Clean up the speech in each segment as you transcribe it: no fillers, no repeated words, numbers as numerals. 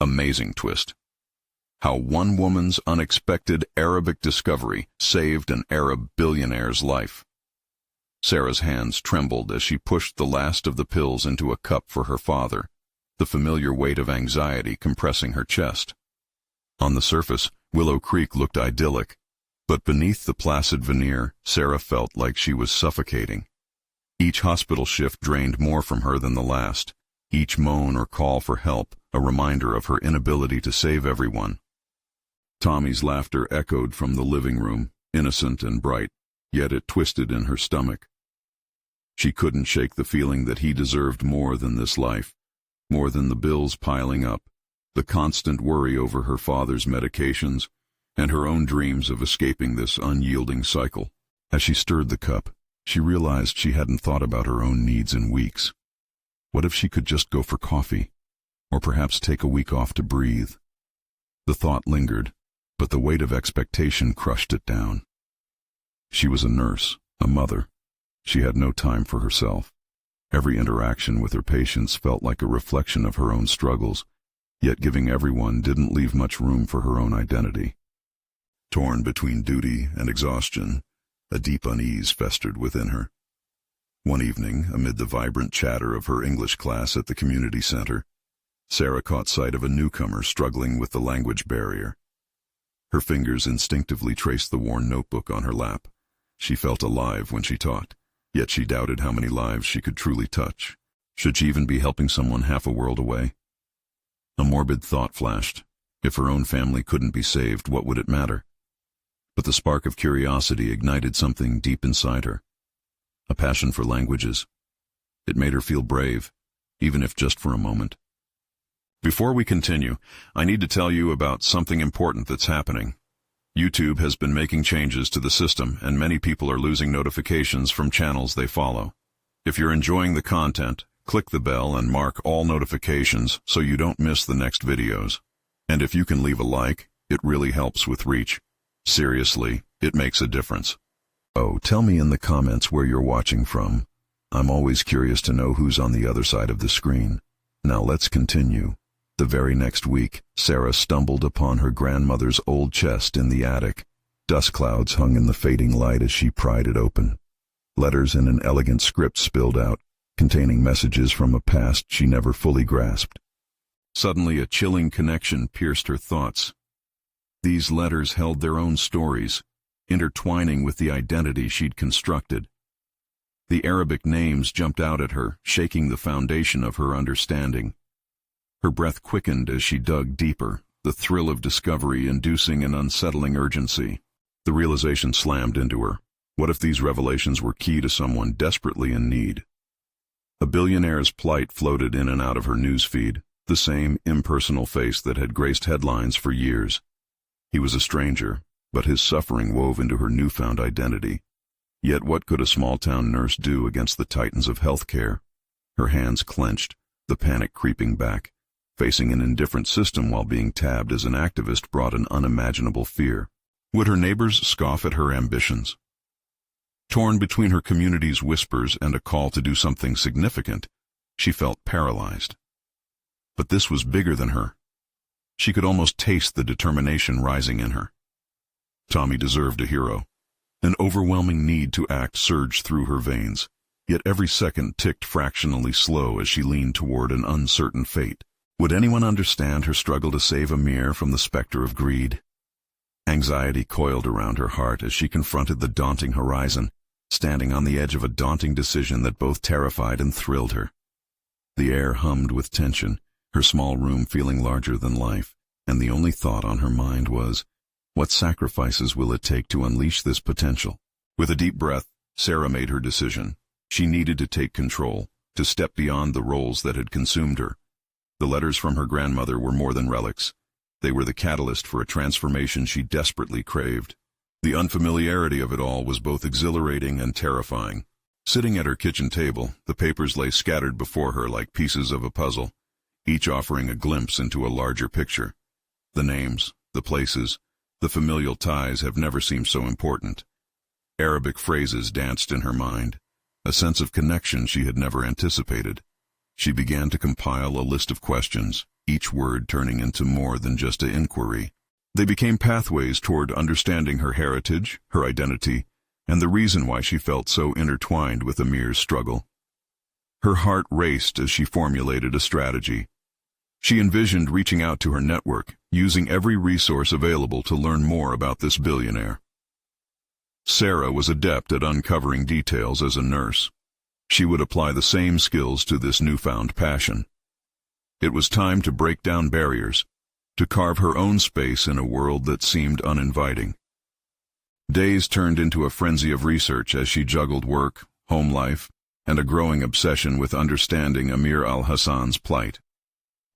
Amazing twist. How one woman's unexpected Arabic discovery saved an Arab billionaire's life. Sarah's hands trembled as she pushed the last of the pills into a cup for her father, the familiar weight of anxiety compressing her chest. On the surface, Willow Creek looked idyllic, but beneath the placid veneer, Sarah felt like she was suffocating. Each hospital shift drained more from her than the last, each moan or call for help a reminder of her inability to save everyone. Tommy's laughter echoed from the living room, innocent and bright, yet it twisted in her stomach. She couldn't shake the feeling that he deserved more than this life, more than the bills piling up, the constant worry over her father's medications, and her own dreams of escaping this unyielding cycle. As she stirred the cup, she realized she hadn't thought about her own needs in weeks. What if she could just go for coffee, or perhaps take a week off to breathe? The thought lingered, but the weight of expectation crushed it down. She was a nurse, a mother. She had no time for herself. Every interaction with her patients felt like a reflection of her own struggles, yet giving everyone didn't leave much room for her own identity. Torn between duty and exhaustion, a deep unease festered within her. One evening, amid the vibrant chatter of her English class at the community center, Sarah caught sight of a newcomer struggling with the language barrier. Her fingers instinctively traced the worn notebook on her lap. She felt alive when she taught, yet she doubted how many lives she could truly touch. Should she even be helping someone half a world away? A morbid thought flashed. If her own family couldn't be saved, what would it matter? But the spark of curiosity ignited something deep inside her. A passion for languages. It made her feel brave, even if just for a moment. Before we continue, I need to tell you about something important that's happening. YouTube has been making changes to the system, and many people are losing notifications from channels they follow. If you're enjoying the content, click the bell and mark all notifications so you don't miss the next videos. And if you can leave a like, it really helps with reach. Seriously, it makes a difference. Oh, tell me in the comments where you're watching from. I'm always curious to know who's on the other side of the screen. Now let's continue. The very next week, Sarah stumbled upon her grandmother's old chest in the attic. Dust clouds hung in the fading light as she pried it open. Letters in an elegant script spilled out, containing messages from a past she never fully grasped. Suddenly, a chilling connection pierced her thoughts. These letters held their own stories, intertwining with the identity she'd constructed. The Arabic names jumped out at her, shaking the foundation of her understanding. Her breath quickened as she dug deeper, the thrill of discovery inducing an unsettling urgency. The realization slammed into her. What if these revelations were key to someone desperately in need? A billionaire's plight floated in and out of her newsfeed, the same impersonal face that had graced headlines for years. He was a stranger, but his suffering wove into her newfound identity. Yet what could a small-town nurse do against the titans of healthcare? Her hands clenched, the panic creeping back. Facing an indifferent system while being tabbed as an activist brought an unimaginable fear. Would her neighbors scoff at her ambitions? Torn between her community's whispers and a call to do something significant, she felt paralyzed. But this was bigger than her. She could almost taste the determination rising in her. Tommy deserved a hero. An overwhelming need to act surged through her veins, yet every second ticked fractionally slow as she leaned toward an uncertain fate. Would anyone understand her struggle to save Amir from the specter of greed? Anxiety coiled around her heart as she confronted the daunting horizon, standing on the edge of a daunting decision that both terrified and thrilled her. The air hummed with tension, her small room feeling larger than life, and the only thought on her mind was, what sacrifices will it take to unleash this potential? With a deep breath, Sarah made her decision. She needed to take control, to step beyond the roles that had consumed her. The letters from her grandmother were more than relics. They were the catalyst for a transformation she desperately craved. The unfamiliarity of it all was both exhilarating and terrifying. Sitting at her kitchen table, the papers lay scattered before her like pieces of a puzzle, each offering a glimpse into a larger picture. The names, the places, the familial ties have never seemed so important. Arabic phrases danced in her mind, a sense of connection she had never anticipated. She began to compile a list of questions, each word turning into more than just an inquiry. They became pathways toward understanding her heritage, her identity, and the reason why she felt so intertwined with Amir's struggle. Her heart raced as she formulated a strategy. She envisioned reaching out to her network, using every resource available to learn more about this billionaire. Sarah was adept at uncovering details as a nurse. She would apply the same skills to this newfound passion. It was time to break down barriers, to carve her own space in a world that seemed uninviting. Days turned into a frenzy of research as she juggled work, home life, and a growing obsession with understanding Amir al-Hassan's plight.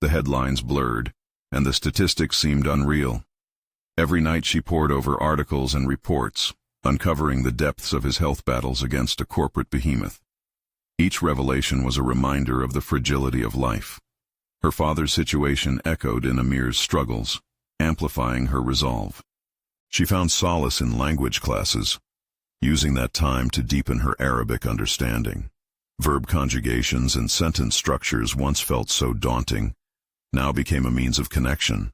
The headlines blurred, and the statistics seemed unreal. Every night she pored over articles and reports, uncovering the depths of his health battles against a corporate behemoth. Each revelation was a reminder of the fragility of life. Her father's situation echoed in Amir's struggles, amplifying her resolve. She found solace in language classes, using that time to deepen her Arabic understanding. Verb conjugations and sentence structures once felt so daunting, now became a means of connection.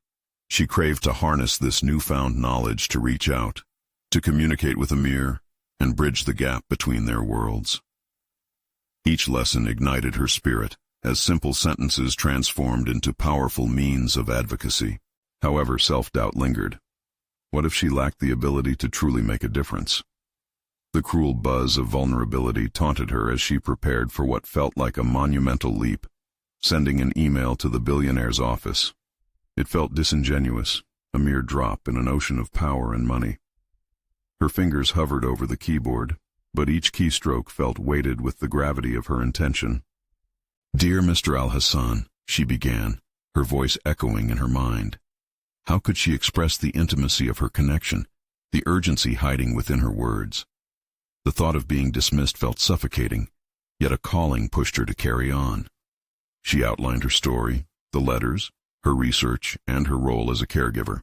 She craved to harness this newfound knowledge to reach out, to communicate with Amir, and bridge the gap between their worlds. Each lesson ignited her spirit, as simple sentences transformed into powerful means of advocacy. However, self-doubt lingered. What if she lacked the ability to truly make a difference? The cruel buzz of vulnerability taunted her as she prepared for what felt like a monumental leap, sending an email to the billionaire's office. It felt disingenuous, a mere drop in an ocean of power and money. Her fingers hovered over the keyboard, but each keystroke felt weighted with the gravity of her intention. "Dear Mr. Al-Hassan," she began, her voice echoing in her mind. How could she express the intimacy of her connection, the urgency hiding within her words? The thought of being dismissed felt suffocating, yet a calling pushed her to carry on. She outlined her story, the letters, her research, and her role as a caregiver,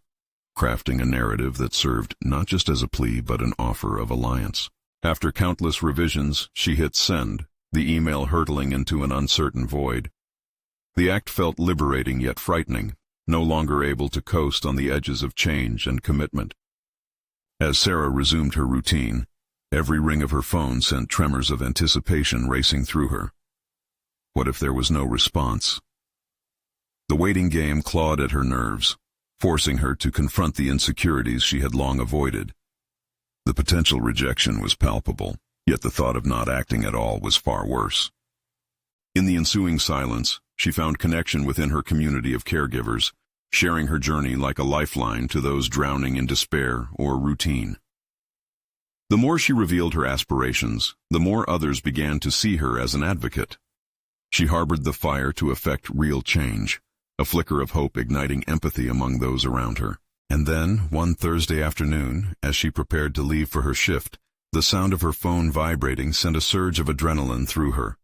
crafting a narrative that served not just as a plea but an offer of alliance. After countless revisions, she hit send, the email hurtling into an uncertain void. The act felt liberating yet frightening, no longer able to coast on the edges of change and commitment. As Sarah resumed her routine, every ring of her phone sent tremors of anticipation racing through her. What if there was no response? The waiting game clawed at her nerves, forcing her to confront the insecurities she had long avoided. The potential rejection was palpable, yet the thought of not acting at all was far worse. In the ensuing silence, she found connection within her community of caregivers, sharing her journey like a lifeline to those drowning in despair or routine. The more she revealed her aspirations, the more others began to see her as an advocate. She harbored the fire to effect real change, a flicker of hope igniting empathy among those around her. And then, one Thursday afternoon, as she prepared to leave for her shift, the sound of her phone vibrating sent a surge of adrenaline through her.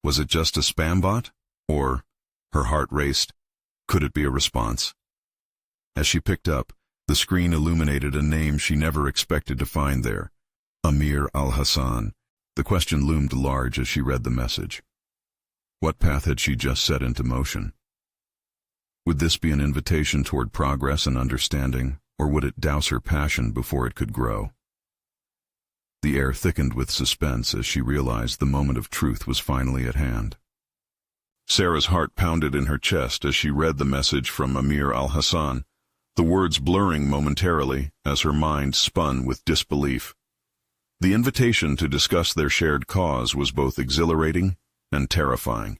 Was it just a spam bot? Or, her heart raced, could it be a response? As she picked up, the screen illuminated a name she never expected to find there. Amir al-Hassan. The question loomed large as she read the message. What path had she just set into motion? Would this be an invitation toward progress and understanding, or would it douse her passion before it could grow? The air thickened with suspense as she realized the moment of truth was finally at hand. Sarah's heart pounded in her chest as she read the message from Amir al-Hassan, the words blurring momentarily as her mind spun with disbelief. The invitation to discuss their shared cause was both exhilarating and terrifying.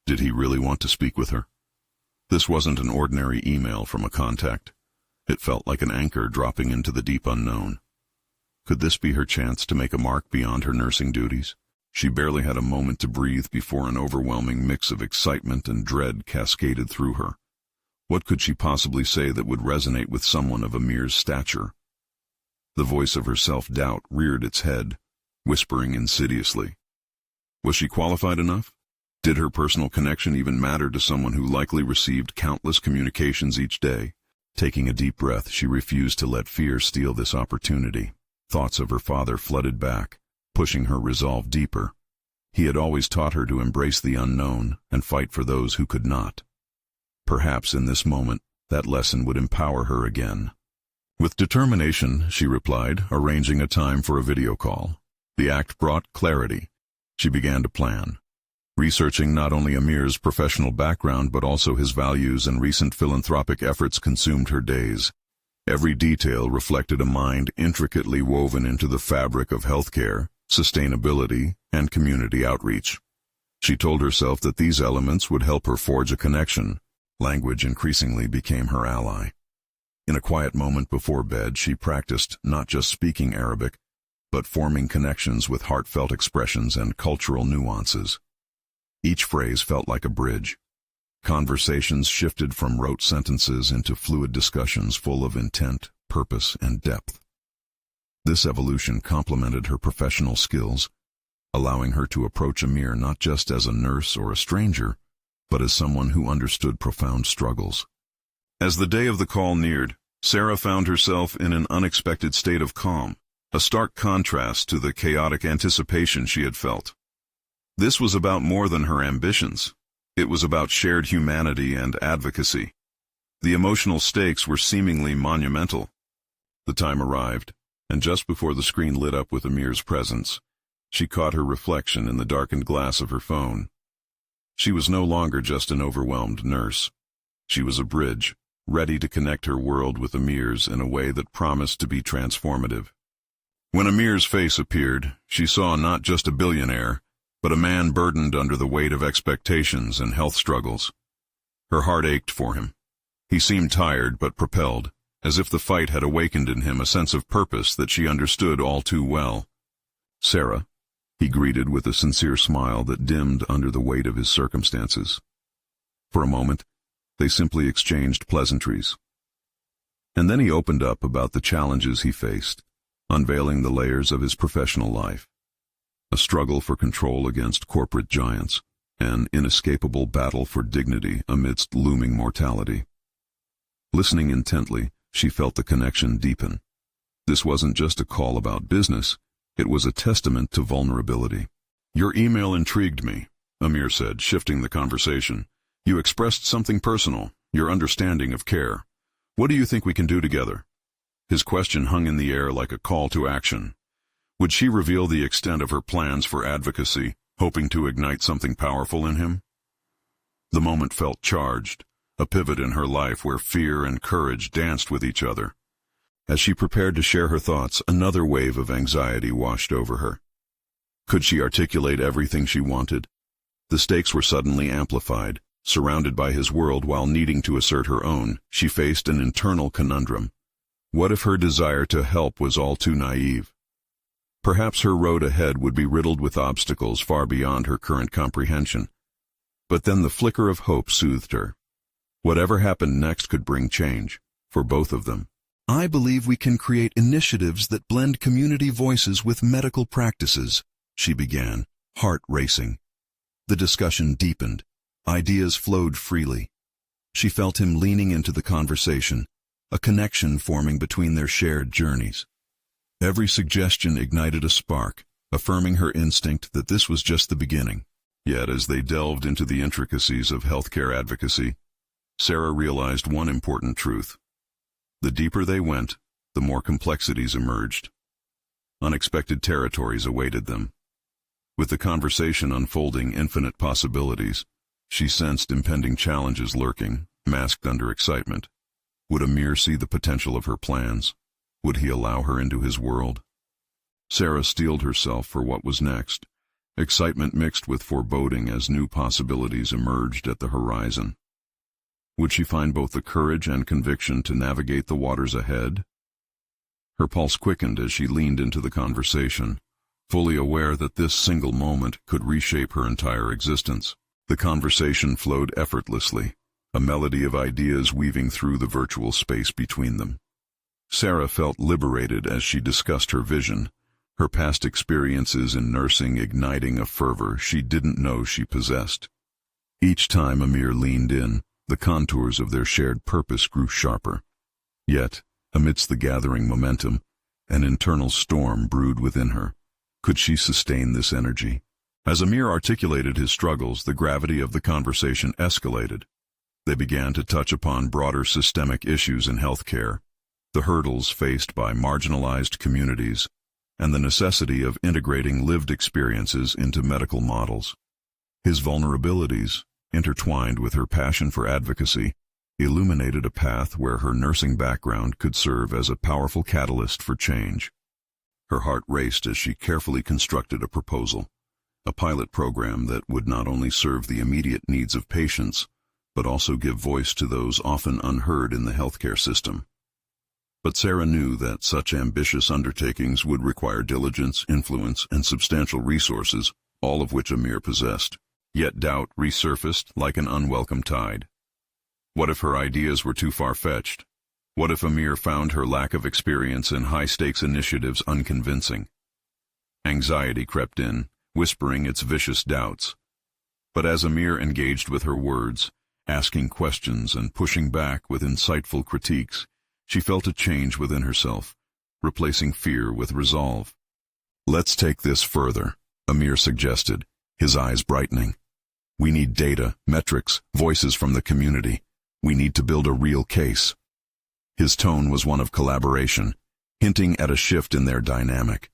Did he really want to speak with her? This wasn't an ordinary email from a contact. It felt like an anchor dropping into the deep unknown. Could this be her chance to make a mark beyond her nursing duties? She barely had a moment to breathe before an overwhelming mix of excitement and dread cascaded through her. What could she possibly say that would resonate with someone of Amir's stature? The voice of her self-doubt reared its head, whispering insidiously. Was she qualified enough? Did her personal connection even matter to someone who likely received countless communications each day? Taking a deep breath, she refused to let fear steal this opportunity. Thoughts of her father flooded back, pushing her resolve deeper. He had always taught her to embrace the unknown and fight for those who could not. Perhaps in this moment, that lesson would empower her again. With determination, she replied, arranging a time for a video call. The act brought clarity. She began to plan, researching not only Amir's professional background but also his values and recent philanthropic efforts consumed her days. Every detail reflected a mind intricately woven into the fabric of healthcare, sustainability, and community outreach. She told herself that these elements would help her forge a connection. Language increasingly became her ally. In a quiet moment before bed, she practiced not just speaking Arabic, but forming connections with heartfelt expressions and cultural nuances. Each phrase felt like a bridge. Conversations shifted from rote sentences into fluid discussions full of intent, purpose, and depth. This evolution complemented her professional skills, allowing her to approach Amir not just as a nurse or a stranger, but as someone who understood profound struggles. As the day of the call neared, Sarah found herself in an unexpected state of calm, a stark contrast to the chaotic anticipation she had felt. This was about more than her ambitions. It was about shared humanity and advocacy. The emotional stakes were seemingly monumental. The time arrived, and just before the screen lit up with Amir's presence, she caught her reflection in the darkened glass of her phone. She was no longer just an overwhelmed nurse. She was a bridge, ready to connect her world with Amir's in a way that promised to be transformative. When Amir's face appeared, she saw not just a billionaire, but a man burdened under the weight of expectations and health struggles. Her heart ached for him. He seemed tired but propelled, as if the fight had awakened in him a sense of purpose that she understood all too well. "Sarah," he greeted with a sincere smile that dimmed under the weight of his circumstances. For a moment, they simply exchanged pleasantries. And then he opened up about the challenges he faced, unveiling the layers of his professional life. A struggle for control against corporate giants, an inescapable battle for dignity amidst looming mortality. Listening intently, she felt the connection deepen. This wasn't just a call about business, it was a testament to vulnerability. "Your email intrigued me," Amir said, shifting the conversation. "You expressed something personal, your understanding of care. What do you think we can do together?" His question hung in the air like a call to action. Would she reveal the extent of her plans for advocacy, hoping to ignite something powerful in him? The moment felt charged, a pivot in her life where fear and courage danced with each other. As she prepared to share her thoughts, another wave of anxiety washed over her. Could she articulate everything she wanted? The stakes were suddenly amplified. Surrounded by his world while needing to assert her own, she faced an internal conundrum. What if her desire to help was all too naive? Perhaps her road ahead would be riddled with obstacles far beyond her current comprehension. But then the flicker of hope soothed her. Whatever happened next could bring change, for both of them. "I believe we can create initiatives that blend community voices with medical practices," she began, heart racing. The discussion deepened. Ideas flowed freely. She felt him leaning into the conversation, a connection forming between their shared journeys. Every suggestion ignited a spark, affirming her instinct that this was just the beginning. Yet as they delved into the intricacies of healthcare advocacy, Sarah realized one important truth. The deeper they went, the more complexities emerged. Unexpected territories awaited them. With the conversation unfolding infinite possibilities, she sensed impending challenges lurking, masked under excitement. Would Amir see the potential of her plans? Would he allow her into his world? Sarah steeled herself for what was next, excitement mixed with foreboding as new possibilities emerged at the horizon. Would she find both the courage and conviction to navigate the waters ahead? Her pulse quickened as she leaned into the conversation, fully aware that this single moment could reshape her entire existence. The conversation flowed effortlessly, a melody of ideas weaving through the virtual space between them. Sarah felt liberated as she discussed her vision, her past experiences in nursing igniting a fervor she didn't know she possessed. Each time Amir leaned in, the contours of their shared purpose grew sharper. Yet, amidst the gathering momentum, an internal storm brewed within her. Could she sustain this energy? As Amir articulated his struggles, the gravity of the conversation escalated. They began to touch upon broader systemic issues in healthcare, the hurdles faced by marginalized communities, and the necessity of integrating lived experiences into medical models. His vulnerabilities, intertwined with her passion for advocacy, illuminated a path where her nursing background could serve as a powerful catalyst for change. Her heart raced as she carefully constructed a proposal, a pilot program that would not only serve the immediate needs of patients, but also give voice to those often unheard in the healthcare system. But Sarah knew that such ambitious undertakings would require diligence, influence, and substantial resources, all of which Amir possessed. Yet doubt resurfaced like an unwelcome tide. What if her ideas were too far-fetched? What if Amir found her lack of experience in high-stakes initiatives unconvincing? Anxiety crept in, whispering its vicious doubts. But as Amir engaged with her words, asking questions and pushing back with insightful critiques, she felt a change within herself, replacing fear with resolve. "Let's take this further," Amir suggested, his eyes brightening. "We need data, metrics, voices from the community. We need to build a real case." His tone was one of collaboration, hinting at a shift in their dynamic.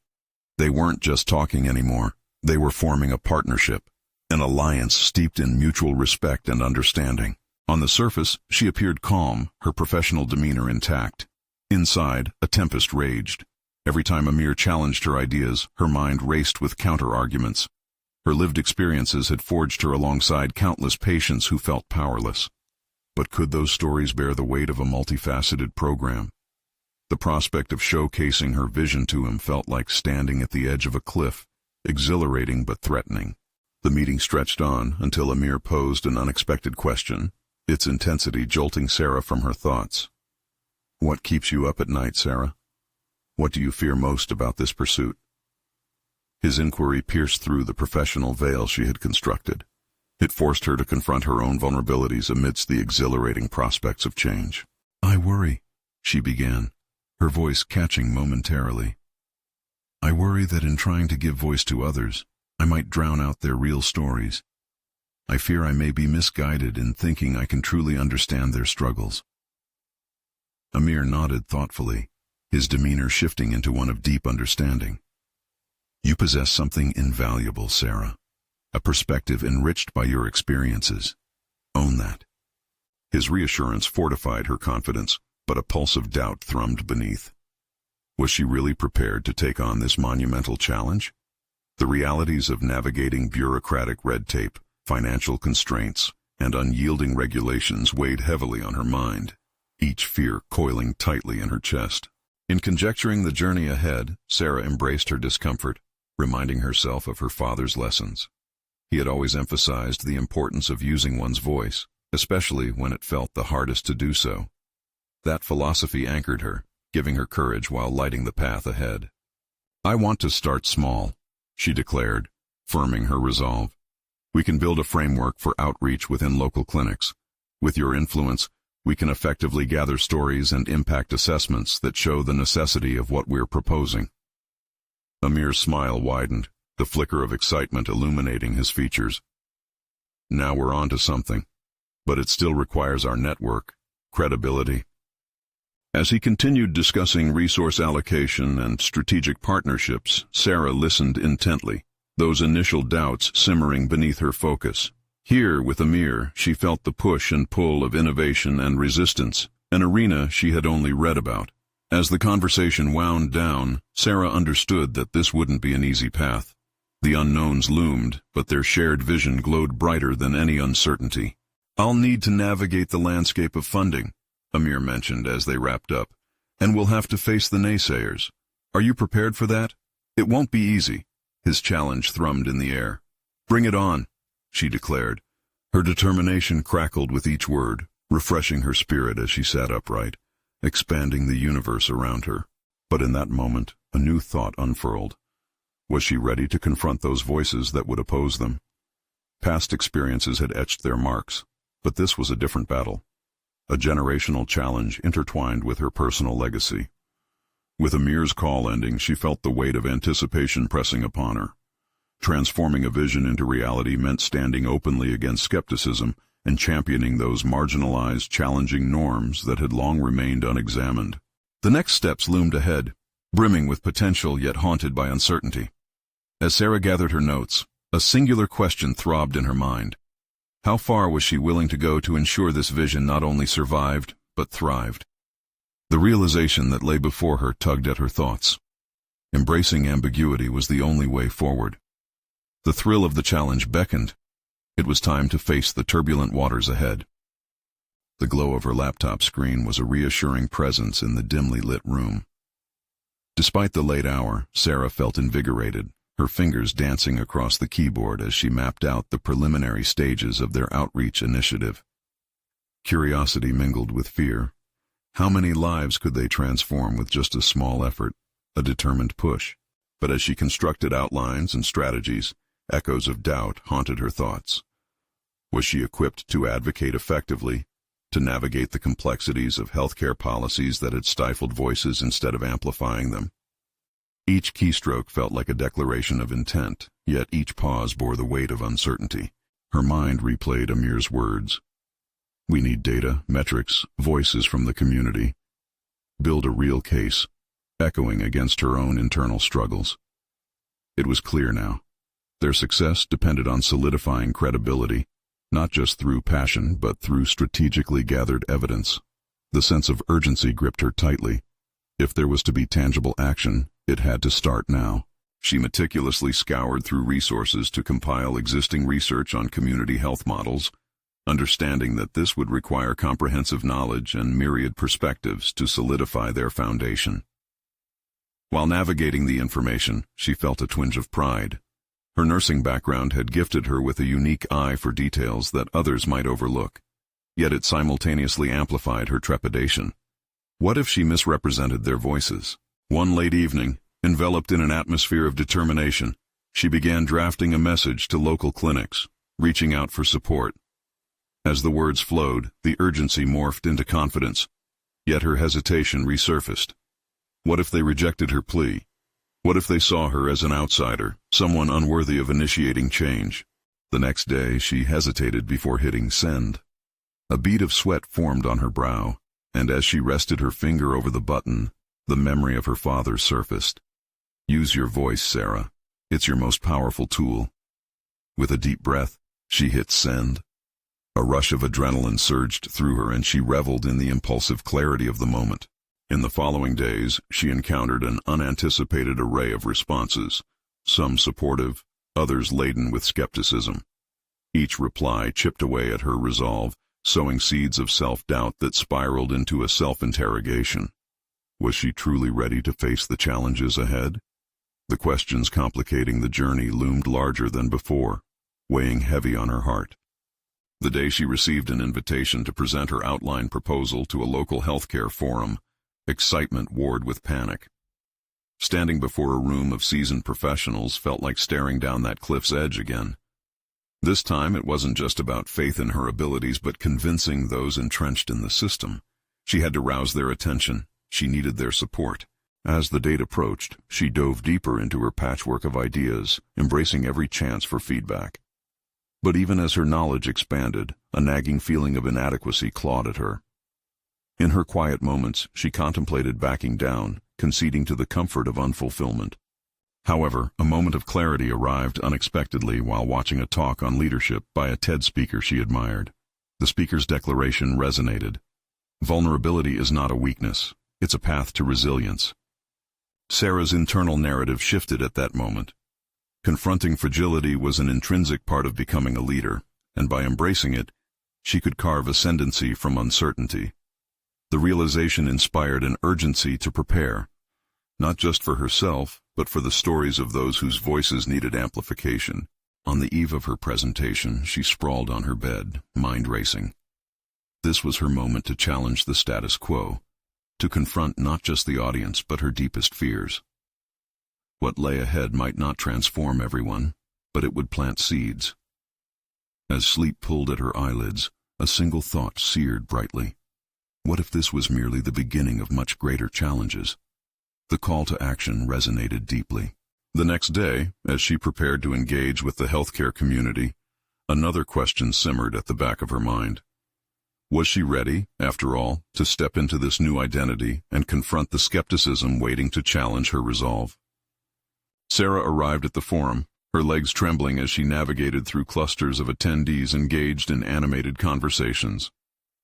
They weren't just talking anymore. They were forming a partnership, an alliance steeped in mutual respect and understanding. On the surface, she appeared calm, her professional demeanor intact. Inside, a tempest raged. Every time Amir challenged her ideas, her mind raced with counter-arguments. Her lived experiences had forged her alongside countless patients who felt powerless. But could those stories bear the weight of a multifaceted program? The prospect of showcasing her vision to him felt like standing at the edge of a cliff, exhilarating but threatening. The meeting stretched on until Amir posed an unexpected question, its intensity jolting Sarah from her thoughts. "What keeps you up at night, Sarah? What do you fear most about this pursuit?" His inquiry pierced through the professional veil she had constructed. It forced her to confront her own vulnerabilities amidst the exhilarating prospects of change. "I worry," she began, her voice catching momentarily. "I worry that in trying to give voice to others, I might drown out their real stories. I fear I may be misguided in thinking I can truly understand their struggles." Amir nodded thoughtfully, his demeanor shifting into one of deep understanding. "You possess something invaluable, Sarah. A perspective enriched by your experiences. Own that." His reassurance fortified her confidence, but a pulse of doubt thrummed beneath. Was she really prepared to take on this monumental challenge? The realities of navigating bureaucratic red tape, financial constraints, and unyielding regulations weighed heavily on her mind, each fear coiling tightly in her chest. In conjecturing the journey ahead, Sarah embraced her discomfort, reminding herself of her father's lessons. He had always emphasized the importance of using one's voice, especially when it felt the hardest to do so. That philosophy anchored her, giving her courage while lighting the path ahead. "I want to start small," she declared, firming her resolve. "We can build a framework for outreach within local clinics. With your influence, we can effectively gather stories and impact assessments that show the necessity of what we're proposing." Amir's smile widened, the flicker of excitement illuminating his features. "Now we're on to something, but it still requires our network, credibility." As he continued discussing resource allocation and strategic partnerships, Sarah listened intently, those initial doubts simmering beneath her focus. Here, with Amir, she felt the push and pull of innovation and resistance, an arena she had only read about. As the conversation wound down, Sarah understood that this wouldn't be an easy path. The unknowns loomed, but their shared vision glowed brighter than any uncertainty. "I'll need to navigate the landscape of funding," Amir mentioned as they wrapped up, "and we'll have to face the naysayers. Are you prepared for that? It won't be easy." His challenge thrummed in the air. "Bring it on," she declared. Her determination crackled with each word, refreshing her spirit as she sat upright, expanding the universe around her. But in that moment, a new thought unfurled. Was she ready to confront those voices that would oppose them? Past experiences had etched their marks, but this was a different battle. A generational challenge intertwined with her personal legacy. With Amir's call ending, she felt the weight of anticipation pressing upon her. Transforming a vision into reality meant standing openly against skepticism and championing those marginalized, challenging norms that had long remained unexamined. The next steps loomed ahead, brimming with potential yet haunted by uncertainty. As Sarah gathered her notes, a singular question throbbed in her mind. How far was she willing to go to ensure this vision not only survived, but thrived? The realization that lay before her tugged at her thoughts. Embracing ambiguity was the only way forward. The thrill of the challenge beckoned. It was time to face the turbulent waters ahead. The glow of her laptop screen was a reassuring presence in the dimly lit room. Despite the late hour, Sarah felt invigorated, her fingers dancing across the keyboard as she mapped out the preliminary stages of their outreach initiative. Curiosity mingled with fear. How many lives could they transform with just a small effort, a determined push? But as she constructed outlines and strategies, echoes of doubt haunted her thoughts. Was she equipped to advocate effectively, to navigate the complexities of healthcare policies that had stifled voices instead of amplifying them? Each keystroke felt like a declaration of intent, yet each pause bore the weight of uncertainty. Her mind replayed Amir's words. We need data, metrics, voices from the community. Build a real case, echoing against her own internal struggles. It was clear now. Their success depended on solidifying credibility, not just through passion but through strategically gathered evidence. The sense of urgency gripped her tightly. If there was to be tangible action, it had to start now. She meticulously scoured through resources to compile existing research on community health models, understanding that this would require comprehensive knowledge and myriad perspectives to solidify their foundation. While navigating the information, she felt a twinge of pride. Her nursing background had gifted her with a unique eye for details that others might overlook, yet it simultaneously amplified her trepidation. What if she misrepresented their voices? One late evening, enveloped in an atmosphere of determination, she began drafting a message to local clinics, reaching out for support. As the words flowed, the urgency morphed into confidence, yet her hesitation resurfaced. What if they rejected her plea? What if they saw her as an outsider, someone unworthy of initiating change? The next day, she hesitated before hitting send. A bead of sweat formed on her brow, and as she rested her finger over the button, the memory of her father surfaced. Use your voice, Sarah. It's your most powerful tool. With a deep breath, she hit send. A rush of adrenaline surged through her and she reveled in the impulsive clarity of the moment. In the following days, she encountered an unanticipated array of responses, some supportive, others laden with skepticism. Each reply chipped away at her resolve, sowing seeds of self-doubt that spiraled into a self-interrogation. Was she truly ready to face the challenges ahead? The questions complicating the journey loomed larger than before, weighing heavy on her heart. The day she received an invitation to present her outline proposal to a local healthcare forum, excitement warred with panic. Standing before a room of seasoned professionals felt like staring down that cliff's edge again. This time it wasn't just about faith in her abilities but convincing those entrenched in the system. She had to rouse their attention. She needed their support. As the date approached, she dove deeper into her patchwork of ideas, embracing every chance for feedback. But even as her knowledge expanded, a nagging feeling of inadequacy clawed at her. In her quiet moments, she contemplated backing down, conceding to the comfort of unfulfillment. However, a moment of clarity arrived unexpectedly while watching a talk on leadership by a TED speaker she admired. The speaker's declaration resonated. Vulnerability is not a weakness, it's a path to resilience. Sarah's internal narrative shifted at that moment. Confronting fragility was an intrinsic part of becoming a leader, and by embracing it, she could carve ascendancy from uncertainty. The realization inspired an urgency to prepare, not just for herself, but for the stories of those whose voices needed amplification. On the eve of her presentation, she sprawled on her bed, mind racing. This was her moment to challenge the status quo, to confront not just the audience but her deepest fears. What lay ahead might not transform everyone, but it would plant seeds. As sleep pulled at her eyelids, a single thought seared brightly. What if this was merely the beginning of much greater challenges? The call to action resonated deeply. The next day, as she prepared to engage with the healthcare community, Another question simmered at the back of her mind. Was she ready, after all, to step into this new identity and confront the skepticism waiting to challenge her resolve? Sarah arrived at the forum, her legs trembling as she navigated through clusters of attendees engaged in animated conversations.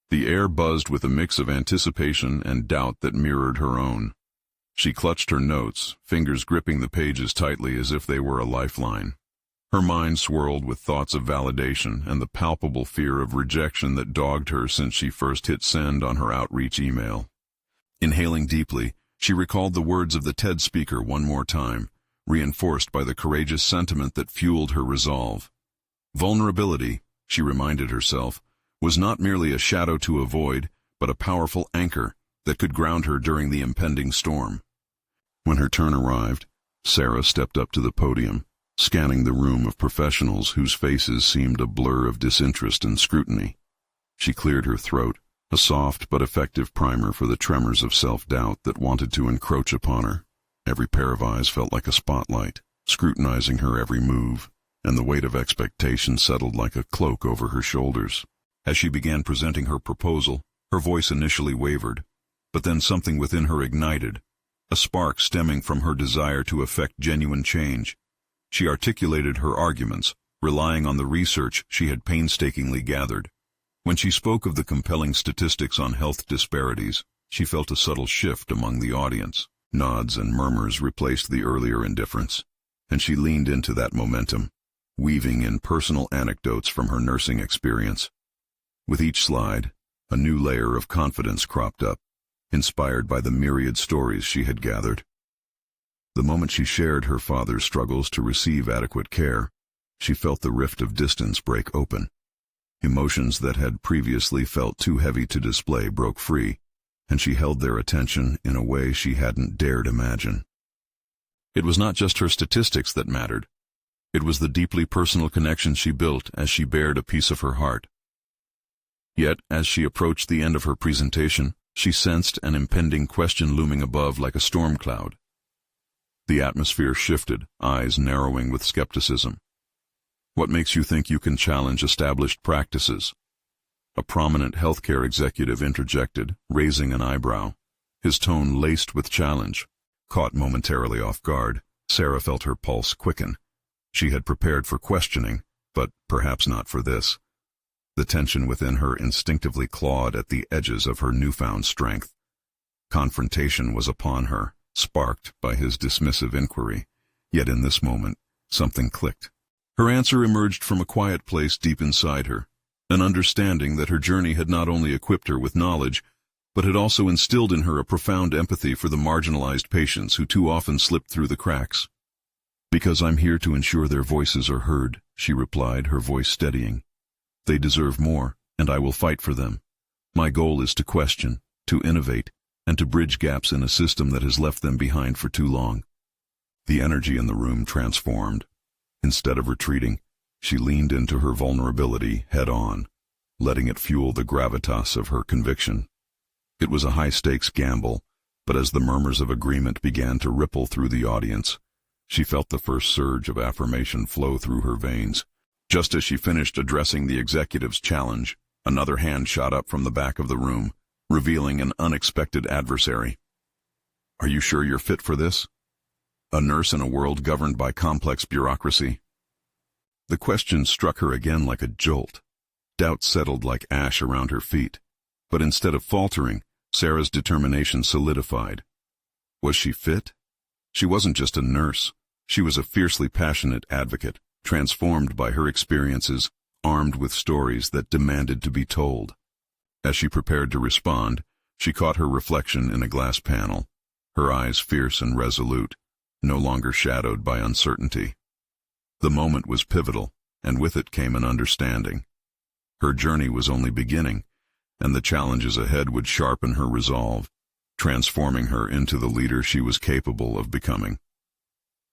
The air buzzed with a mix of anticipation and doubt that mirrored her own. She clutched her notes, fingers gripping the pages tightly as if they were a lifeline. Her mind swirled with thoughts of validation and the palpable fear of rejection that dogged her since she first hit send on her outreach email. Inhaling deeply, she recalled the words of the TED speaker one more time, reinforced by the courageous sentiment that fueled her resolve. Vulnerability, she reminded herself, was not merely a shadow to avoid, but a powerful anchor that could ground her during the impending storm. When her turn arrived, Sarah stepped up to the podium, scanning the room of professionals whose faces seemed a blur of disinterest and scrutiny. She cleared her throat, a soft but effective primer for the tremors of self-doubt that wanted to encroach upon her. Every pair of eyes felt like a spotlight, scrutinizing her every move, and the weight of expectation settled like a cloak over her shoulders. As she began presenting her proposal, her voice initially wavered, but then something within her ignited, a spark stemming from her desire to effect genuine change. She articulated her arguments, relying on the research she had painstakingly gathered. When she spoke of the compelling statistics on health disparities, she felt a subtle shift among the audience. Nods and murmurs replaced the earlier indifference, and she leaned into that momentum, weaving in personal anecdotes from her nursing experience. With each slide, a new layer of confidence cropped up, inspired by the myriad stories she had gathered. The moment she shared her father's struggles to receive adequate care, she felt the rift of distance break open. Emotions that had previously felt too heavy to display broke free, and she held their attention in a way she hadn't dared imagine. It was not just her statistics that mattered. It was the deeply personal connection she built as she bared a piece of her heart. Yet, as she approached the end of her presentation, she sensed an impending question looming above like a storm cloud. The atmosphere shifted, eyes narrowing with skepticism. What makes you think you can challenge established practices? A prominent healthcare executive interjected, raising an eyebrow, his tone laced with challenge. Caught momentarily off guard, Sarah felt her pulse quicken. She had prepared for questioning, but perhaps not for this. The tension within her instinctively clawed at the edges of her newfound strength. Confrontation was upon her, sparked by his dismissive inquiry. Yet in this moment, something clicked. Her answer emerged from a quiet place deep inside her, an understanding that her journey had not only equipped her with knowledge, but had also instilled in her a profound empathy for the marginalized patients who too often slipped through the cracks. "Because I'm here to ensure their voices are heard," she replied, her voice steadying. "They deserve more, and I will fight for them. My goal is to question, to innovate, and to bridge gaps in a system that has left them behind for too long." The energy in the room transformed. Instead of retreating, she leaned into her vulnerability head-on, letting it fuel the gravitas of her conviction. It was a high-stakes gamble, but as the murmurs of agreement began to ripple through the audience, she felt the first surge of affirmation flow through her veins. Just as she finished addressing the executive's challenge, another hand shot up from the back of the room, revealing an unexpected adversary. "Are you sure you're fit for this? A nurse in a world governed by complex bureaucracy?" The question struck her again like a jolt. Doubt settled like ash around her feet. But instead of faltering, Sarah's determination solidified. Was she fit? She wasn't just a nurse. She was a fiercely passionate advocate, transformed by her experiences, armed with stories that demanded to be told. As she prepared to respond, she caught her reflection in a glass panel, her eyes fierce and resolute, no longer shadowed by uncertainty. The moment was pivotal, and with it came an understanding. Her journey was only beginning, and the challenges ahead would sharpen her resolve, transforming her into the leader she was capable of becoming.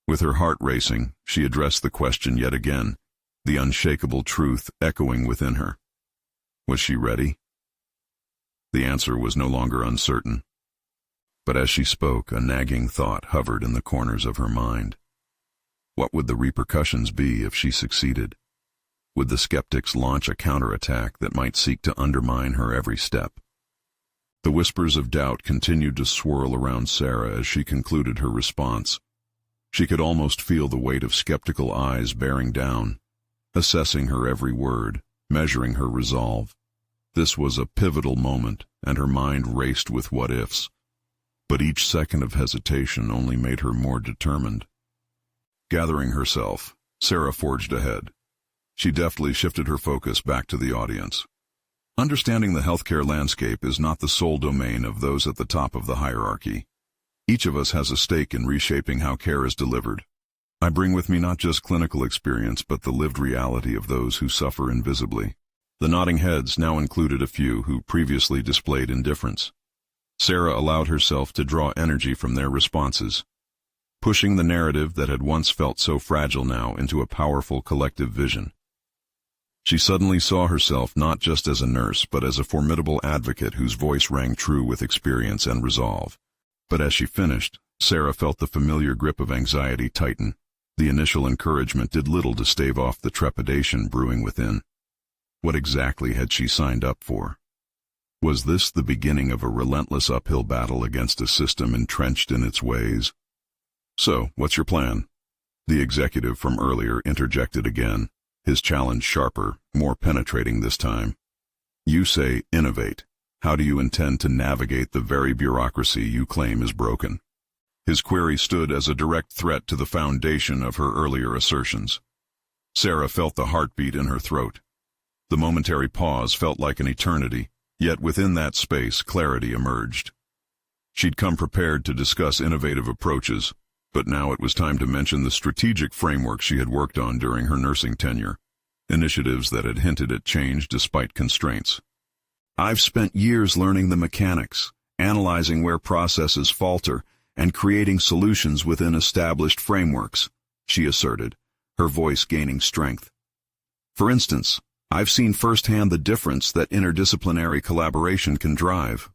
With her heart racing, she addressed the question yet again, the unshakable truth echoing within her. Was she ready? The answer was no longer uncertain. But as she spoke, a nagging thought hovered in the corners of her mind. What would the repercussions be if she succeeded? Would the skeptics launch a counterattack that might seek to undermine her every step? The whispers of doubt continued to swirl around Sarah as she concluded her response. She could almost feel the weight of skeptical eyes bearing down, assessing her every word, measuring her resolve. This was a pivotal moment, and her mind raced with what-ifs. But each second of hesitation only made her more determined. Gathering herself, Sarah forged ahead. She deftly shifted her focus back to the audience. Understanding the healthcare landscape is not the sole domain of those at the top of the hierarchy. Each of us has a stake in reshaping how care is delivered. I bring with me not just clinical experience but the lived reality of those who suffer invisibly. The nodding heads now included a few who previously displayed indifference. Sarah allowed herself to draw energy from their responses, pushing the narrative that had once felt so fragile now into a powerful collective vision. She suddenly saw herself not just as a nurse but as a formidable advocate whose voice rang true with experience and resolve. But as she finished, Sarah felt the familiar grip of anxiety tighten. The initial encouragement did little to stave off the trepidation brewing within. What exactly had she signed up for? Was this the beginning of a relentless uphill battle against a system entrenched in its ways? "So, what's your plan?" The executive from earlier interjected again, his challenge sharper, more penetrating this time. "You say innovate. How do you intend to navigate the very bureaucracy you claim is broken?" His query stood as a direct threat to the foundation of her earlier assertions. Sarah felt the heartbeat in her throat. The momentary pause felt like an eternity, yet within that space clarity emerged. She'd come prepared to discuss innovative approaches, but now it was time to mention the strategic framework she had worked on during her nursing tenure, initiatives that had hinted at change despite constraints. "I've spent years learning the mechanics, analyzing where processes falter, and creating solutions within established frameworks," she asserted, her voice gaining strength. "For instance, I've seen firsthand the difference that interdisciplinary collaboration can drive.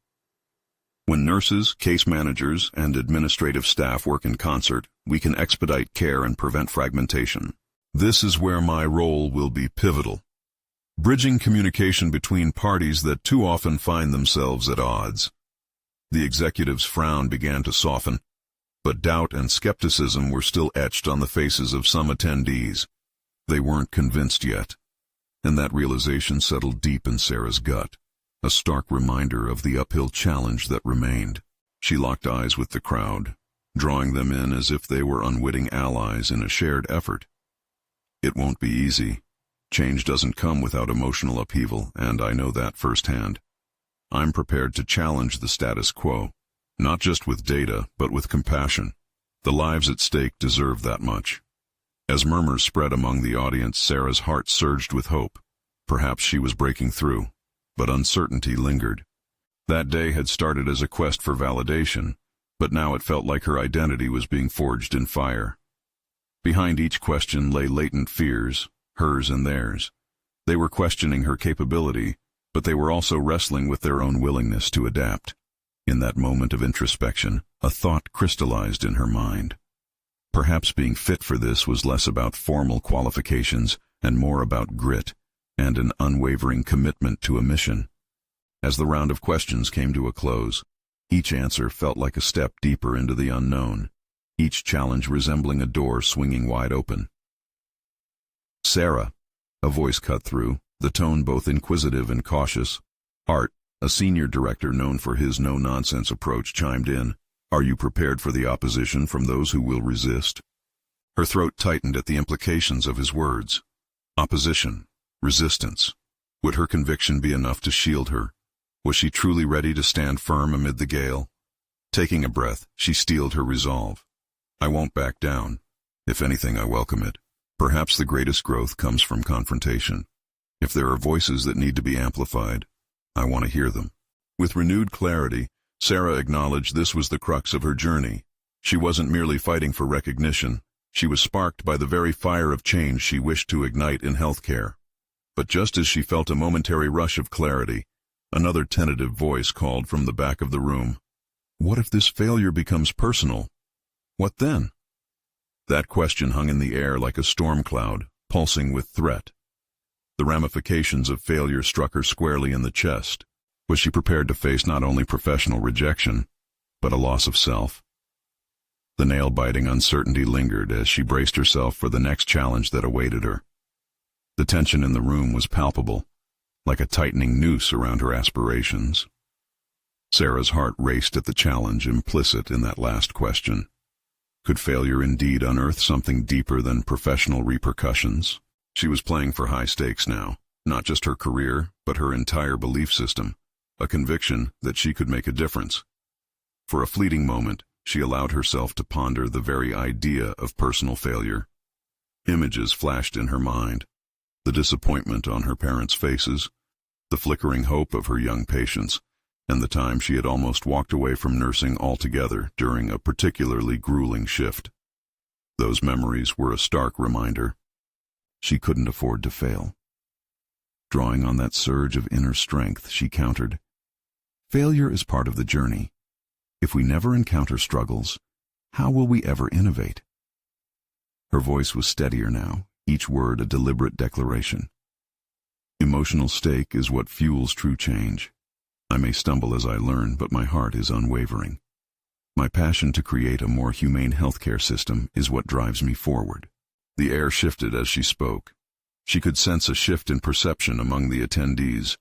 When nurses, case managers, and administrative staff work in concert, we can expedite care and prevent fragmentation. This is where my role will be pivotal, bridging communication between parties that too often find themselves at odds." The executive's frown began to soften, but doubt and skepticism were still etched on the faces of some attendees. They weren't convinced yet, and that realization settled deep in Sarah's gut, a stark reminder of the uphill challenge that remained. She locked eyes with the crowd, drawing them in as if they were unwitting allies in a shared effort. "It won't be easy. Change doesn't come without emotional upheaval, and I know that firsthand. I'm prepared to challenge the status quo, not just with data, but with compassion. The lives at stake deserve that much." As murmurs spread among the audience, Sarah's heart surged with hope. Perhaps she was breaking through, but uncertainty lingered. That day had started as a quest for validation, but now it felt like her identity was being forged in fire. Behind each question lay latent fears, hers and theirs. They were questioning her capability, but they were also wrestling with their own willingness to adapt. In that moment of introspection, a thought crystallized in her mind. Perhaps being fit for this was less about formal qualifications and more about grit and an unwavering commitment to a mission. As the round of questions came to a close, each answer felt like a step deeper into the unknown, each challenge resembling a door swinging wide open. "Sarah," a voice cut through, the tone both inquisitive and cautious. Art, a senior director known for his no-nonsense approach, chimed in. "Are you prepared for the opposition from those who will resist?" Her throat tightened at the implications of his words. Opposition, resistance. Would her conviction be enough to shield her? Was she truly ready to stand firm amid the gale? Taking a breath, she steeled her resolve. "I won't back down. If anything, I welcome it. Perhaps the greatest growth comes from confrontation. If there are voices that need to be amplified, I want to hear them." With renewed clarity, Sarah acknowledged this was the crux of her journey. She wasn't merely fighting for recognition. She was sparked by the very fire of change she wished to ignite in healthcare. But just as she felt a momentary rush of clarity, another tentative voice called from the back of the room. "What if this failure becomes personal? What then?" That question hung in the air like a storm cloud, pulsing with threat. The ramifications of failure struck her squarely in the chest. Was she prepared to face not only professional rejection, but a loss of self? The nail-biting uncertainty lingered as she braced herself for the next challenge that awaited her. The tension in the room was palpable, like a tightening noose around her aspirations. Sarah's heart raced at the challenge implicit in that last question. Could failure indeed unearth something deeper than professional repercussions? She was playing for high stakes now, not just her career, but her entire belief system, a conviction that she could make a difference. For a fleeting moment, she allowed herself to ponder the very idea of personal failure. Images flashed in her mind, the disappointment on her parents' faces, the flickering hope of her young patients, and the time she had almost walked away from nursing altogether during a particularly grueling shift. Those memories were a stark reminder. She couldn't afford to fail. Drawing on that surge of inner strength, she countered, "Failure is part of the journey. If we never encounter struggles, how will we ever innovate?" Her voice was steadier now, each word a deliberate declaration. Emotional stake is what fuels true change. I may stumble as I learn, but my heart is unwavering. My passion to create a more humane healthcare system is what drives me forward. The air shifted as she spoke. She could sense a shift in perception among the attendees.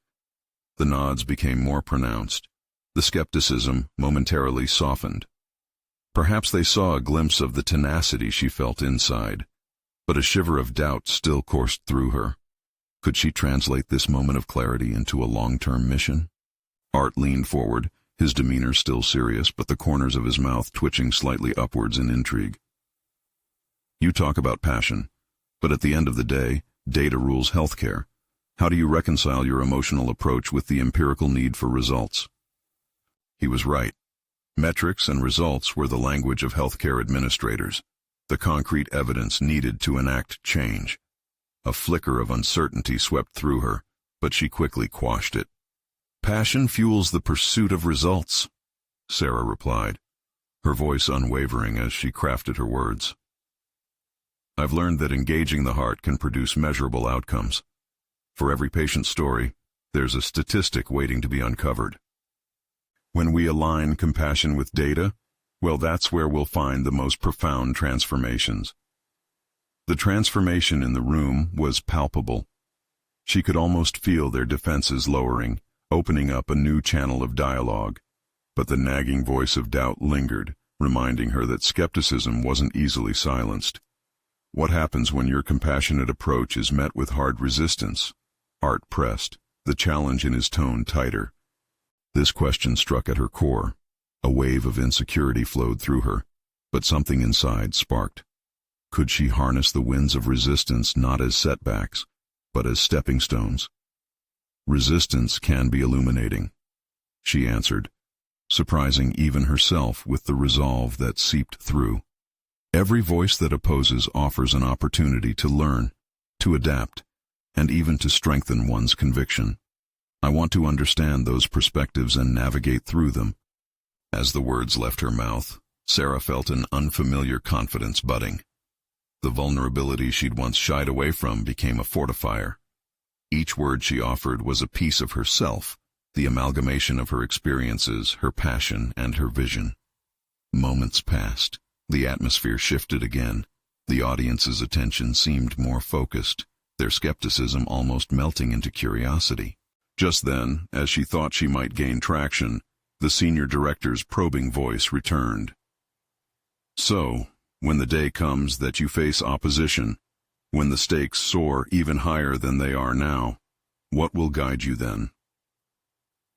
The nods became more pronounced. The skepticism momentarily softened. Perhaps they saw a glimpse of the tenacity she felt inside, but a shiver of doubt still coursed through her. Could she translate this moment of clarity into a long-term mission? Art leaned forward, his demeanor still serious, but the corners of his mouth twitching slightly upwards in intrigue. "You talk about passion, but at the end of the day, data rules healthcare. How do you reconcile your emotional approach with the empirical need for results?" He was right. Metrics and results were the language of healthcare administrators, the concrete evidence needed to enact change. A flicker of uncertainty swept through her, but she quickly quashed it. "Passion fuels the pursuit of results," Sarah replied, her voice unwavering as she crafted her words. "I've learned that engaging the heart can produce measurable outcomes. For every patient story, there's a statistic waiting to be uncovered. When we align compassion with data, well, that's where we'll find the most profound transformations." The transformation in the room was palpable. She could almost feel their defenses lowering, opening up a new channel of dialogue. But the nagging voice of doubt lingered, reminding her that skepticism wasn't easily silenced. What happens when your compassionate approach is met with hard resistance? Art pressed, the challenge in his tone tighter. This question struck at her core. A wave of insecurity flowed through her, but something inside sparked. Could she harness the winds of resistance not as setbacks, but as stepping stones? "Resistance can be illuminating," she answered, surprising even herself with the resolve that seeped through. Every voice that opposes offers an opportunity to learn, to adapt, and even to strengthen one's conviction. I want to understand those perspectives and navigate through them. As the words left her mouth, Sarah felt an unfamiliar confidence budding. The vulnerability she'd once shied away from became a fortifier. Each word she offered was a piece of herself, the amalgamation of her experiences, her passion, and her vision. Moments passed. The atmosphere shifted again. The audience's attention seemed more focused, their skepticism almost melting into curiosity. Just then, as she thought she might gain traction, the senior director's probing voice returned. "So, when the day comes that you face opposition, when the stakes soar even higher than they are now, what will guide you then?"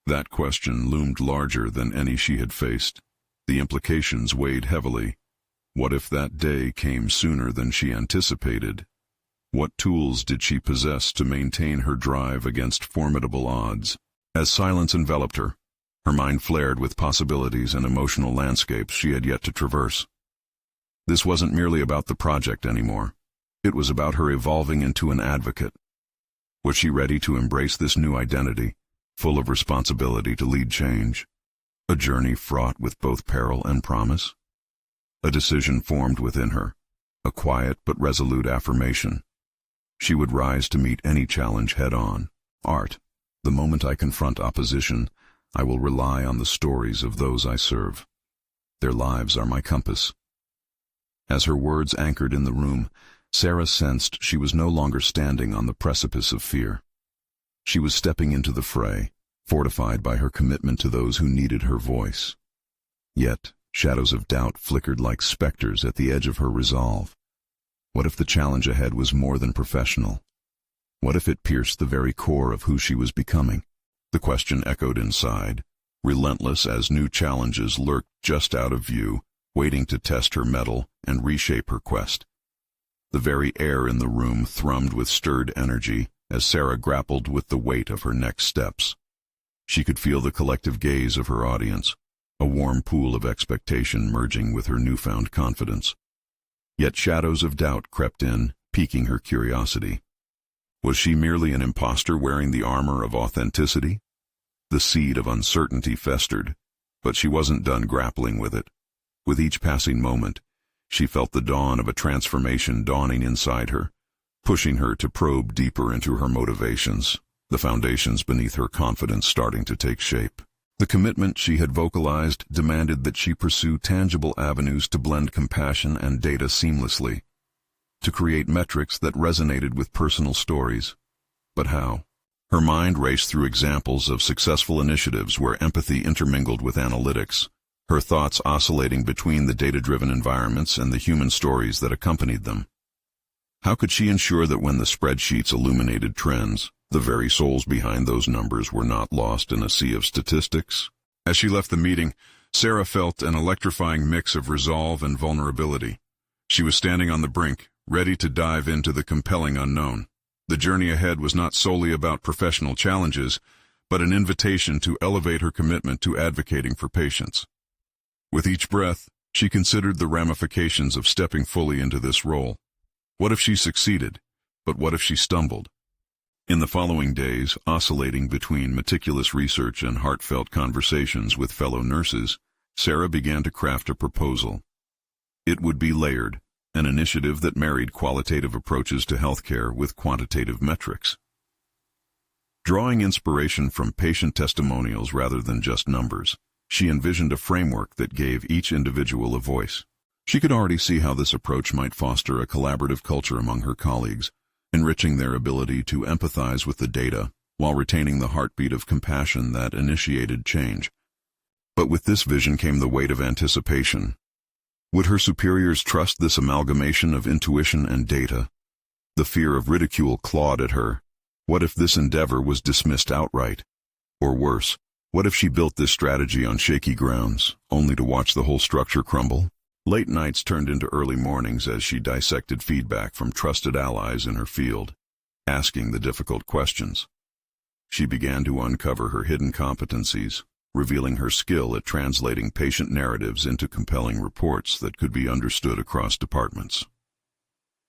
That question loomed larger than any she had faced. The implications weighed heavily. What if that day came sooner than she anticipated? What tools did she possess to maintain her drive against formidable odds? As silence enveloped her, her mind flared with possibilities and emotional landscapes she had yet to traverse. This wasn't merely about the project anymore. It was about her evolving into an advocate. Was she ready to embrace this new identity, full of responsibility to lead change? A journey fraught with both peril and promise? A decision formed within her, a quiet but resolute affirmation. She would rise to meet any challenge head-on. Art. The moment I confront opposition, I will rely on the stories of those I serve. Their lives are my compass. As her words anchored in the room, Sarah sensed she was no longer standing on the precipice of fear. She was stepping into the fray, fortified by her commitment to those who needed her voice. Yet, shadows of doubt flickered like specters at the edge of her resolve. What if the challenge ahead was more than professional? What if it pierced the very core of who she was becoming? The question echoed inside, relentless as new challenges lurked just out of view, waiting to test her mettle and reshape her quest. The very air in the room thrummed with stirred energy as Sarah grappled with the weight of her next steps. She could feel the collective gaze of her audience, a warm pool of expectation merging with her newfound confidence. Yet shadows of doubt crept in, piquing her curiosity. Was she merely an imposter wearing the armor of authenticity? The seed of uncertainty festered, but she wasn't done grappling with it. With each passing moment, she felt the dawn of a transformation dawning inside her, pushing her to probe deeper into her motivations, the foundations beneath her confidence starting to take shape. The commitment she had vocalized demanded that she pursue tangible avenues to blend compassion and data seamlessly, to create metrics that resonated with personal stories. But how? Her mind raced through examples of successful initiatives where empathy intermingled with analytics, her thoughts oscillating between the data-driven environments and the human stories that accompanied them. How could she ensure that when the spreadsheets illuminated trends, the very souls behind those numbers were not lost in a sea of statistics? As she left the meeting, Sarah felt an electrifying mix of resolve and vulnerability. She was standing on the brink, ready to dive into the compelling unknown. The journey ahead was not solely about professional challenges, but an invitation to elevate her commitment to advocating for patients. With each breath, she considered the ramifications of stepping fully into this role. What if she succeeded? But what if she stumbled? In the following days, oscillating between meticulous research and heartfelt conversations with fellow nurses, Sarah began to craft a proposal. It would be layered, an initiative that married qualitative approaches to healthcare with quantitative metrics. Drawing inspiration from patient testimonials rather than just numbers, she envisioned a framework that gave each individual a voice. She could already see how this approach might foster a collaborative culture among her colleagues, enriching their ability to empathize with the data while retaining the heartbeat of compassion that initiated change. But with this vision came the weight of anticipation. Would her superiors trust this amalgamation of intuition and data? The fear of ridicule clawed at her. What if this endeavor was dismissed outright? Or worse, what if she built this strategy on shaky grounds, only to watch the whole structure crumble? Late nights turned into early mornings as she dissected feedback from trusted allies in her field, asking the difficult questions. She began to uncover her hidden competencies, revealing her skill at translating patient narratives into compelling reports that could be understood across departments.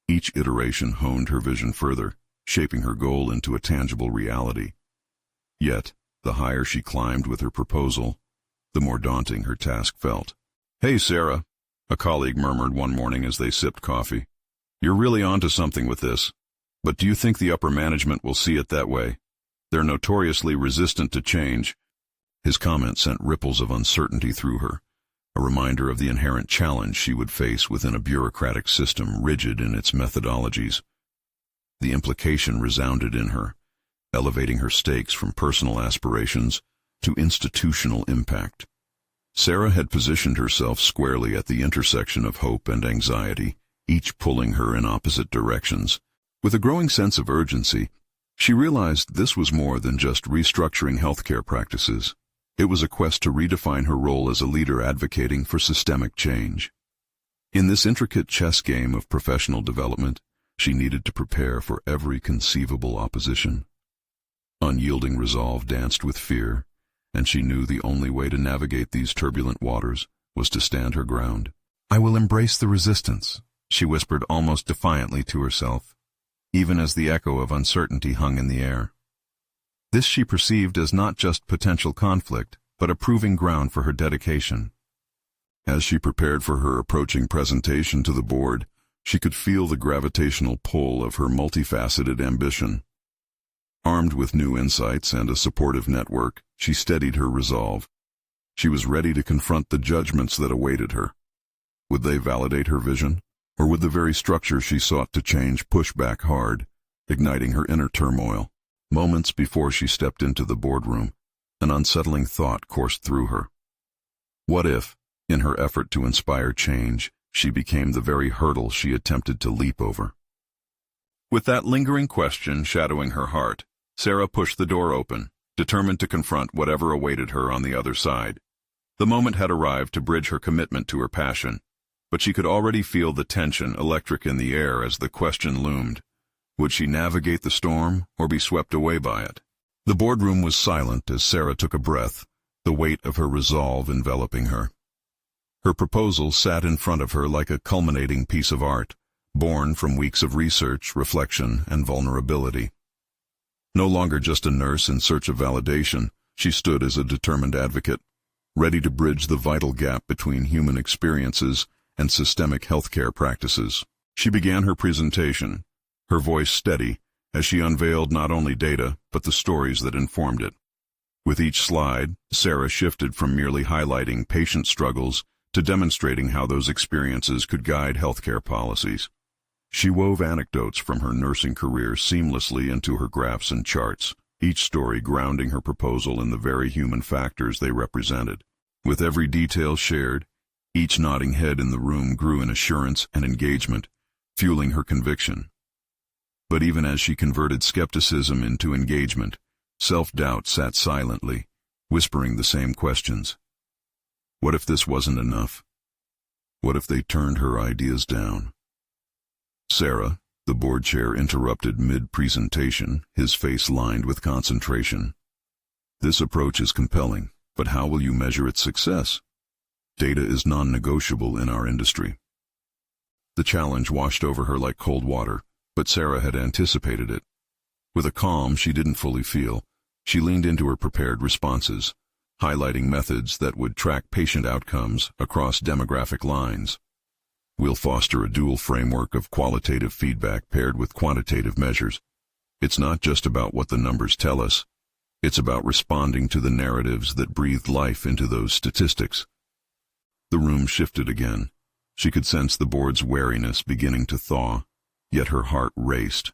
Each iteration honed her vision further, shaping her goal into a tangible reality. Yet, the higher she climbed with her proposal, the more daunting her task felt. "Hey, Sarah," a colleague murmured one morning as they sipped coffee. "You're really onto something with this. But do you think the upper management will see it that way? They're notoriously resistant to change." His comment sent ripples of uncertainty through her, a reminder of the inherent challenge she would face within a bureaucratic system rigid in its methodologies. The implication resounded in her, elevating her stakes from personal aspirations to institutional impact. Sarah had positioned herself squarely at the intersection of hope and anxiety, each pulling her in opposite directions. With a growing sense of urgency, she realized this was more than just restructuring healthcare practices. It was a quest to redefine her role as a leader advocating for systemic change. In this intricate chess game of professional development, she needed to prepare for every conceivable opposition. Unyielding resolve danced with fear, and she knew the only way to navigate these turbulent waters was to stand her ground. "I will embrace the resistance," she whispered almost defiantly to herself, even as the echo of uncertainty hung in the air. This she perceived as not just potential conflict, but a proving ground for her dedication. As she prepared for her approaching presentation to the board, She could feel the gravitational pull of her multifaceted ambition. Armed with new insights and a supportive network, she steadied her resolve. She was ready to confront the judgments that awaited her. Would they validate her vision, or would the very structure she sought to change push back hard, igniting her inner turmoil? Moments before she stepped into the boardroom, an unsettling thought coursed through her. What if, in her effort to inspire change, she became the very hurdle she attempted to leap over? With that lingering question shadowing her heart, Sarah pushed the door open, determined to confront whatever awaited her on the other side. The moment had arrived to bridge her commitment to her passion, but she could already feel the tension electric in the air as the question loomed. Would she navigate the storm or be swept away by it? The boardroom was silent as Sarah took a breath, the weight of her resolve enveloping her. Her proposal sat in front of her like a culminating piece of art, born from weeks of research, reflection, and vulnerability. No longer just a nurse in search of validation, she stood as a determined advocate, ready to bridge the vital gap between human experiences and systemic healthcare practices. She began her presentation, her voice steady, as she unveiled not only data, but the stories that informed it. With each slide, Sarah shifted from merely highlighting patient struggles to demonstrating how those experiences could guide healthcare policies. She wove anecdotes from her nursing career seamlessly into her graphs and charts, each story grounding her proposal in the very human factors they represented. With every detail shared, each nodding head in the room grew in assurance and engagement, fueling her conviction. But even as she converted skepticism into engagement, self-doubt sat silently, whispering the same questions. What if this wasn't enough? What if they turned her ideas down? Sarah, the board chair, interrupted mid-presentation, his face lined with concentration. This approach is compelling, but how will you measure its success? Data is non-negotiable in our industry. The challenge washed over her like cold water, but Sarah had anticipated it. With a calm she didn't fully feel, she leaned into her prepared responses, highlighting methods that would track patient outcomes across demographic lines. We'll foster a dual framework of qualitative feedback paired with quantitative measures. It's not just about what the numbers tell us. It's about responding to the narratives that breathed life into those statistics. The room shifted again. She could sense the board's wariness beginning to thaw, yet her heart raced.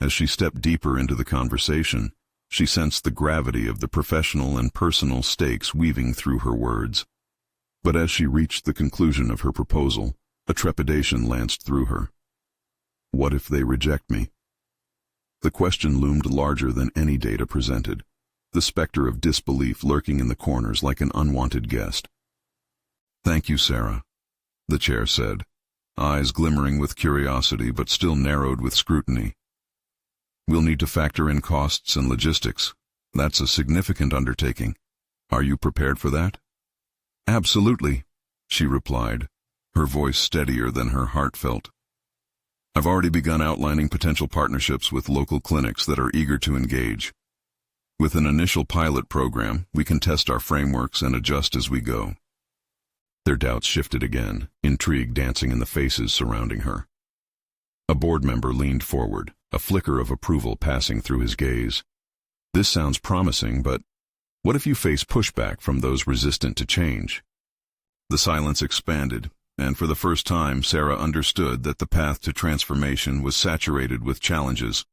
As she stepped deeper into the conversation, she sensed the gravity of the professional and personal stakes weaving through her words. But as she reached the conclusion of her proposal, a trepidation lanced through her. What if they reject me? The question loomed larger than any data presented, the specter of disbelief lurking in the corners like an unwanted guest. Thank you, Sarah, the chair said, eyes glimmering with curiosity but still narrowed with scrutiny. We'll need to factor in costs and logistics. That's a significant undertaking. Are you prepared for that? Absolutely, she replied, her voice steadier than her heart felt. I've already begun outlining potential partnerships with local clinics that are eager to engage. With an initial pilot program, we can test our frameworks and adjust as we go. Their doubts shifted again, intrigue dancing in the faces surrounding her. A board member leaned forward, a flicker of approval passing through his gaze. This sounds promising, but what if you face pushback from those resistant to change? The silence expanded, and for the first time Sarah understood that the path to transformation was saturated with challenges.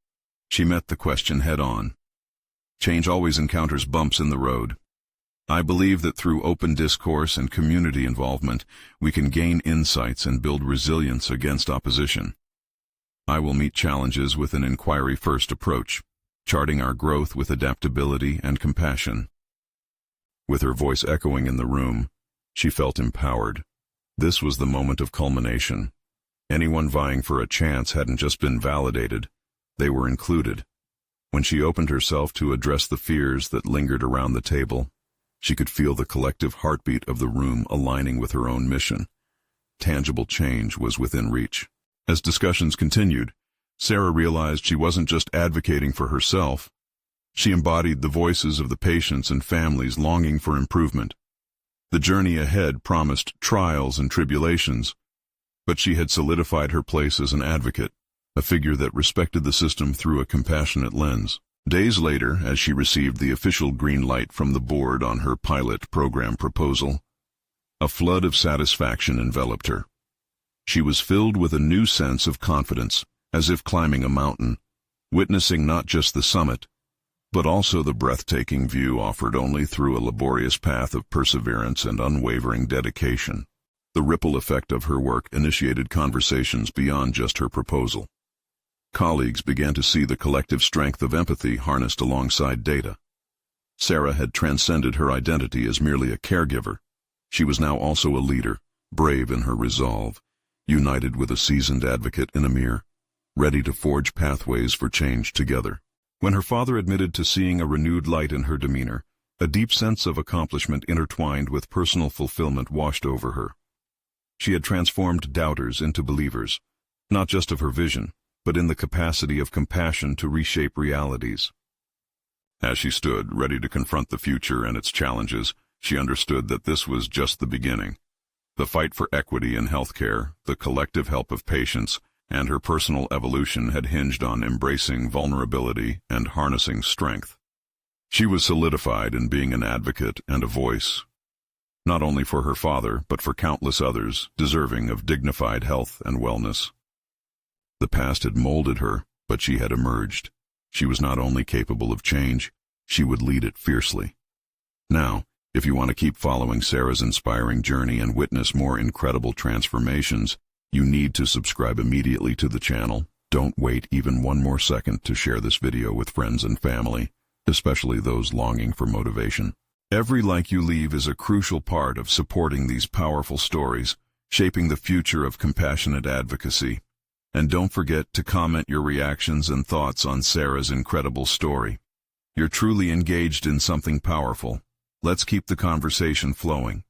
She met the question head-on. Change always encounters bumps in the road. I believe that through open discourse and community involvement, we can gain insights and build resilience against opposition. I will meet challenges with an inquiry-first approach, charting our growth with adaptability and compassion. With her voice echoing in the room, she felt empowered. This was the moment of culmination. Anyone vying for a chance hadn't just been validated, they were included. When she opened herself to address the fears that lingered around the table, she could feel the collective heartbeat of the room aligning with her own mission. Tangible change was within reach. As discussions continued, Sarah realized she wasn't just advocating for herself. She embodied the voices of the patients and families longing for improvement. The journey ahead promised trials and tribulations, But she had solidified her place as an advocate, a figure that respected the system through a compassionate lens. Days later, as she received the official green light from the board on her pilot program proposal, a flood of satisfaction enveloped her. She was filled with a new sense of confidence, as if climbing a mountain, witnessing not just the summit, but also the breathtaking view offered only through a laborious path of perseverance and unwavering dedication. The ripple effect of her work initiated conversations beyond just her proposal. Colleagues began to see the collective strength of empathy harnessed alongside data. Sarah had transcended her identity as merely a caregiver. She was now also a leader, brave in her resolve, united with a seasoned advocate in Amir, ready to forge pathways for change together. When her father admitted to seeing a renewed light in her demeanor, a deep sense of accomplishment intertwined with personal fulfillment washed over her. She had transformed doubters into believers, not just of her vision, but in the capacity of compassion to reshape realities. As she stood, ready to confront the future and its challenges, she understood that this was just the beginning. The fight for equity in healthcare, the collective help of patients, and her personal evolution had hinged on embracing vulnerability and harnessing strength. She was solidified in being an advocate and a voice, not only for her father, but for countless others deserving of dignified health and wellness. The past had molded her, but she had emerged. She was not only capable of change, she would lead it fiercely. Now, if you want to keep following Sarah's inspiring journey and witness more incredible transformations, you need to subscribe immediately to the channel. Don't wait even one more second to share this video with friends and family, especially those longing for motivation. Every like you leave is a crucial part of supporting these powerful stories, shaping the future of compassionate advocacy. And don't forget to comment your reactions and thoughts on Sarah's incredible story. You're truly engaged in something powerful. Let's keep the conversation flowing.